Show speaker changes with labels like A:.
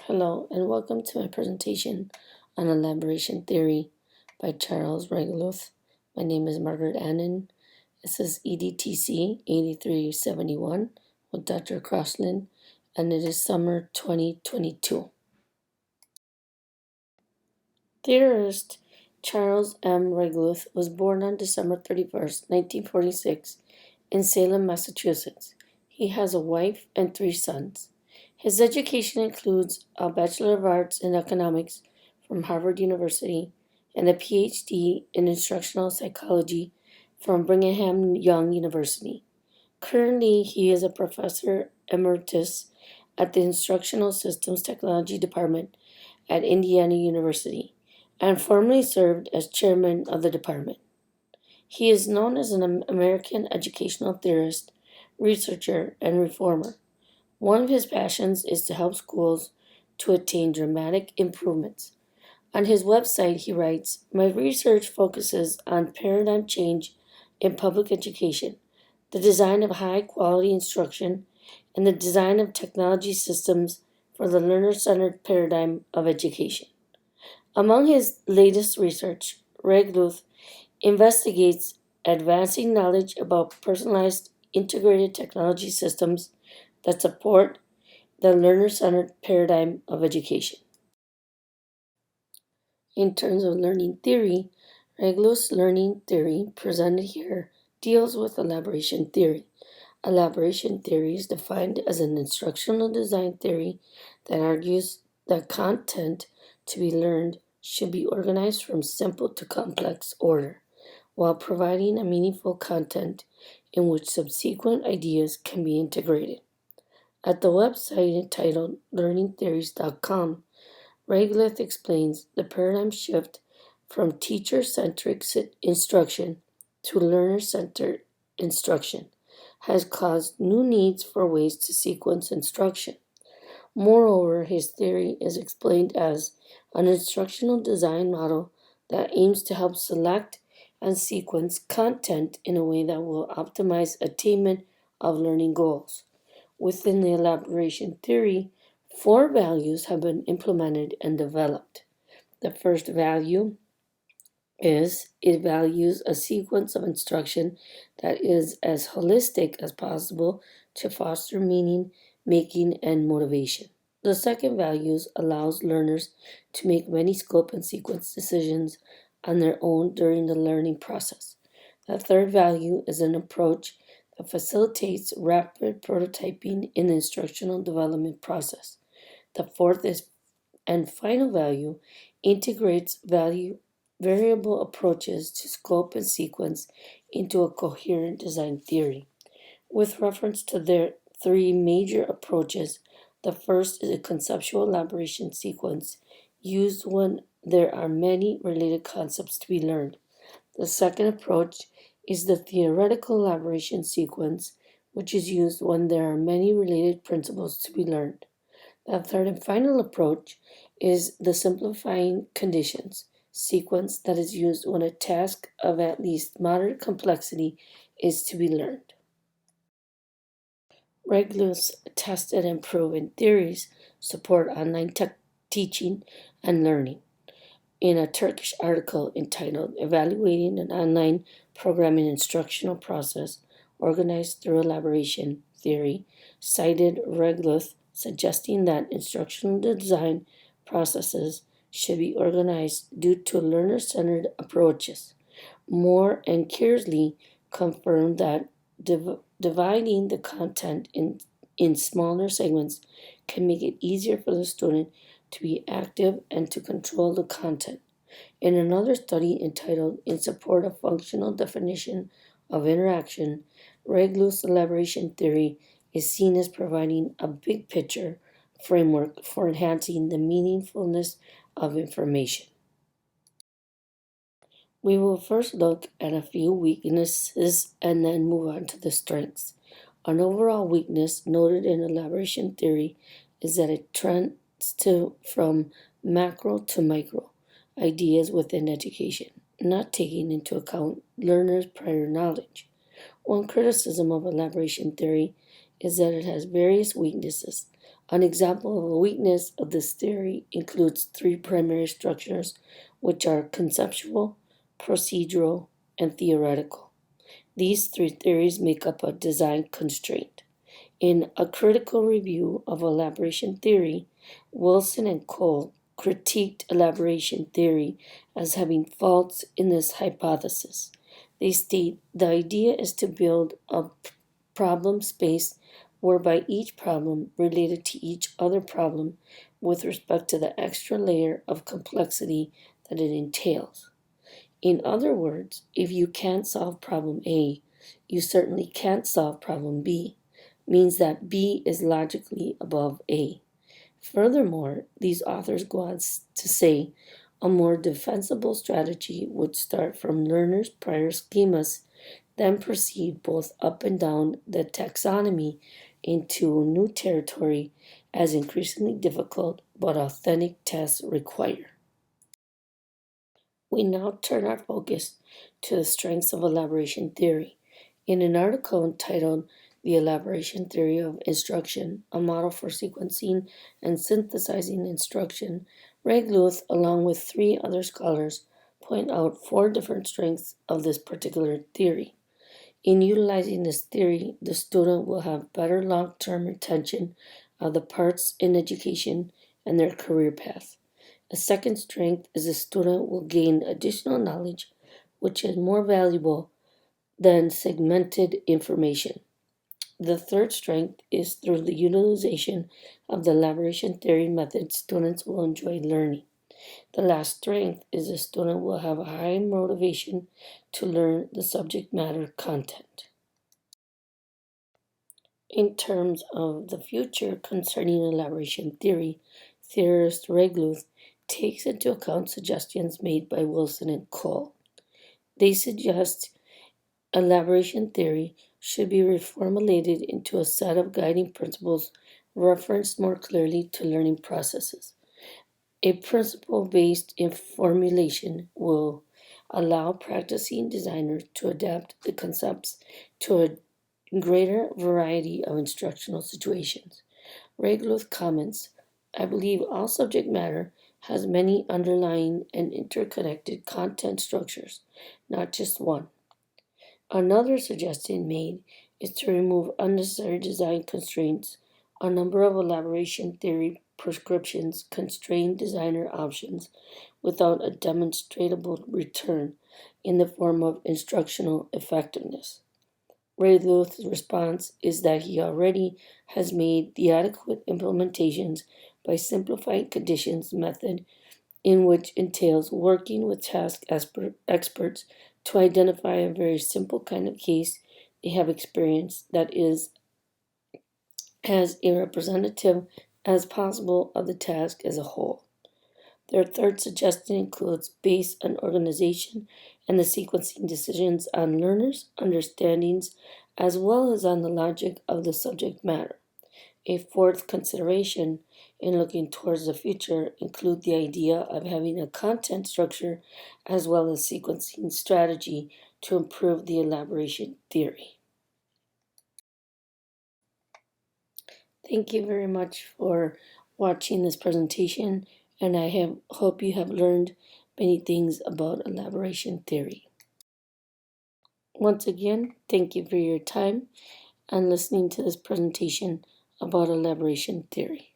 A: Hello, and welcome to my presentation on elaboration theory by Charles Reigeluth. My name is Margaret Annen. This is EDTC 8371 with Dr. Crossland, and it is summer 2022. Theorist Charles M. Reigeluth was born on December 31st, 1946, in Salem, Massachusetts. He has a wife and 3 sons. His education includes a Bachelor of Arts in Economics from Harvard University and a PhD in Instructional Psychology from Brigham Young University. Currently, he is a professor emeritus at the Instructional Systems Technology Department at Indiana University and formerly served as chairman of the department. He is known as an American educational theorist, researcher, and reformer. One of his passions is to help schools to attain dramatic improvements. On his website, he writes, "My research focuses on paradigm change in public education, the design of high-quality instruction, and the design of technology systems for the learner-centered paradigm of education." Among his latest research, Reigeluth investigates advancing knowledge about personalized integrated technology systems that support the learner-centered paradigm of education. In terms of learning theory, Reigeluth's learning theory presented here deals with elaboration theory. Elaboration theory is defined as an instructional design theory that argues that content to be learned should be organized from simple to complex order, while providing a meaningful content in which subsequent ideas can be integrated. At the website entitled learningtheories.com, Reigeluth explains the paradigm shift from teacher-centric instruction to learner-centered instruction has caused new needs for ways to sequence instruction. Moreover, his theory is explained as an instructional design model that aims to help select and sequence content in a way that will optimize attainment of learning goals. Within the elaboration theory, 4 values have been implemented and developed. The first value is it values a sequence of instruction that is as holistic as possible to foster meaning, making, and motivation. The second value allows learners to make many scope and sequence decisions on their own during the learning process. The third value is an approach that facilitates rapid prototyping in the instructional development process. The fourth and final value integrates variable approaches to scope and sequence into a coherent design theory. With reference to their 3 major approaches, the first is a conceptual elaboration sequence used when there are many related concepts to be learned. The second approach is the theoretical elaboration sequence, which is used when there are many related principles to be learned. The third and final approach is the simplifying conditions sequence that is used when a task of at least moderate complexity is to be learned. Reigeluth's tested and proven theories support online teaching and learning. In a Turkish article entitled "Evaluating an Online Programming Instructional Process Organized Through Elaboration Theory," cited Reigeluth suggesting that instructional design processes should be organized due to learner-centered approaches. Moore and Kearsley confirmed that dividing the content in smaller segments can make it easier for the student to be active and to control the content. In another study entitled "In Support of Functional Definition of Interaction," Reigeluth's elaboration theory is seen as providing a big picture framework for enhancing the meaningfulness of information. We will first look at a few weaknesses and then move on to the strengths. An overall weakness noted in elaboration theory is that it trends from macro to micro ideas within education, not taking into account learners' prior knowledge. One criticism of elaboration theory is that it has various weaknesses. An example of a weakness of this theory includes three primary structures, which are conceptual, procedural, and theoretical. These three theories make up a design constraint. In a critical review of elaboration theory, Wilson and Cole critiqued elaboration theory as having faults in this hypothesis. They state the idea is to build a problem space whereby each problem related to each other problem with respect to the extra layer of complexity that it entails. In other words, if you can't solve problem A, you certainly can't solve problem B, means that B is logically above A. Furthermore, these authors go on to say a more defensible strategy would start from learners' prior schemas, then proceed both up and down the taxonomy into new territory as increasingly difficult but authentic tests require. We now turn our focus to the strengths of elaboration theory. In an article entitled The Elaboration Theory of Instruction, a Model for Sequencing and Synthesizing Instruction, Reigeluth, along with three other scholars, point out four different strengths of this particular theory. In utilizing this theory, the student will have better long-term retention of the parts in education and their career path. A second strength is the student will gain additional knowledge, which is more valuable than segmented information. The third strength is through the utilization of the elaboration theory method, students will enjoy learning. The last strength is the student will have a high motivation to learn the subject matter content. In terms of the future concerning elaboration theory, theorist Reigeluth takes into account suggestions made by Wilson and Cole. They suggest elaboration theory should be reformulated into a set of guiding principles referenced more clearly to learning processes. A principle-based formulation will allow practicing designers to adapt the concepts to a greater variety of instructional situations. Reigeluth comments, I believe all subject matter has many underlying and interconnected content structures, not just one. Another suggestion made is to remove unnecessary design constraints. A number of elaboration theory prescriptions constrain designer options without a demonstrable return in the form of instructional effectiveness. Reigeluth's response is that he already has made the adequate implementations by simplifying conditions method in which entails working with task experts to identify a very simple kind of case they have experienced that is as representative as possible of the task as a whole. Their third suggestion includes based on organization and the sequencing decisions on learners' understandings as well as on the logic of the subject matter. A fourth consideration in looking towards the future include the idea of having a content structure as well as sequencing strategy to improve the elaboration theory. Thank you very much for watching this presentation, and I hope you have learned many things about elaboration theory. Once again, thank you for your time and listening to this presentation about elaboration theory.